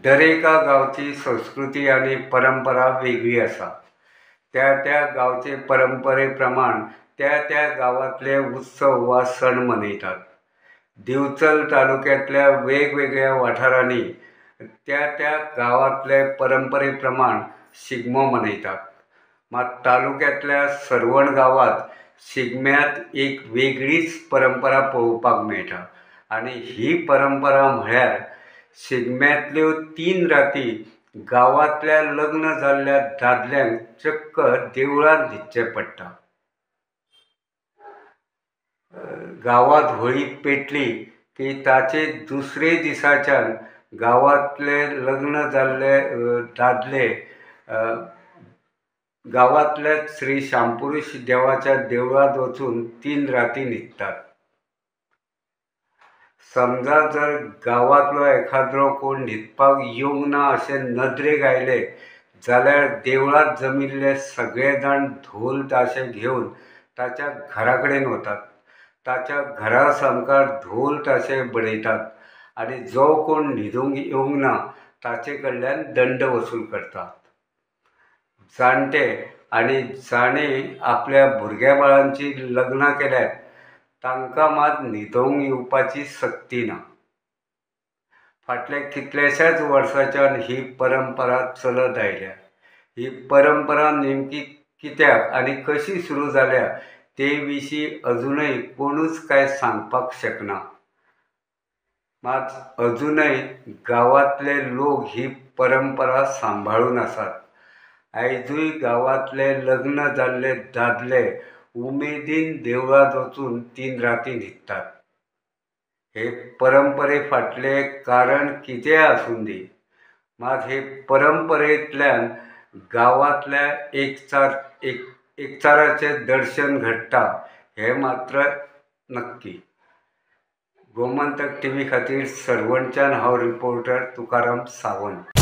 दरेका गावची संस्कृती आणि परंपरा वेगळी असा। त्या त्या गावचे परंपरे प्रमाण त्या त्या गावातले उत्सव वा सण मनयतात। दिवचल तालुक्यातल्या वेगवेगळ्या वाठारांनी त्या त्या गावातले परंपरे प्रमाण शिगमो मनयतात। मात तालुक्यातल्या सरवण गावात शिगम्यात एक वेगळीच परंपरा पळोवपाक मेळटा आणि ही परंपरा म्हळ्यार शिगम्यातल्यो 3 राती गावातल्या लग्न जाल्ल्या दादल्यांक चक्क देवळांत न्हिदचें पडटा। गावात होळी पेटली की ताचे दुसरे दिसाच्यान गावातले लग्न जाल्ले दादले गावातल्या श्री शांपुरुष देवाच्या देवळांत वचून 3 राती न्हिदतात। समजा जर गावातलो एखादो कोण न्हिदपाक येवंक ना अशें नदरेक आयले जाल्यार देवळांत जमिल्ले सगळे जाण धोल ताशे घेवन ताच्या घरा कडेन वतात। ताच्या घरा सामकार धोल ताशे बडयतात आनी जो कोण न्हिदूंक येवंक ना ताचे कडल्यान दंड वसूल करतात। जाणटे आनी जाणें आपल्या भुरग्या बाळांची लग्नां केल्यात तांकां मात न्हिदोंक येवपाची सक्ती ना। फाटल्या कितल्याशाच वर्साच्यान ही परंपरा चलत आयल्या। ही परंपरा नेमकी कित्याक आनी कशी सुरू जाल्या ते विशीं अजूनय कोणूच कांय सांगपाक शकना। मात अजूनय गावातले लोक ही परंपरा सांबाळून आसात। आयजूय गावातले लग्न जाल्ले दादले उमेदीन देवळांत वचून 3 राती न्हिदतात। हे परंपरे फाटले कारण कितें आसूं दी, मात हे परंपरेंतल्यान गावातल्या एकचाराचें दर्शन घडटा हें मात्र नक्की। गोमंतक टीव्ही खातीर सरवणच्यान हांव रिपोर्टर तुकाराम सावंत।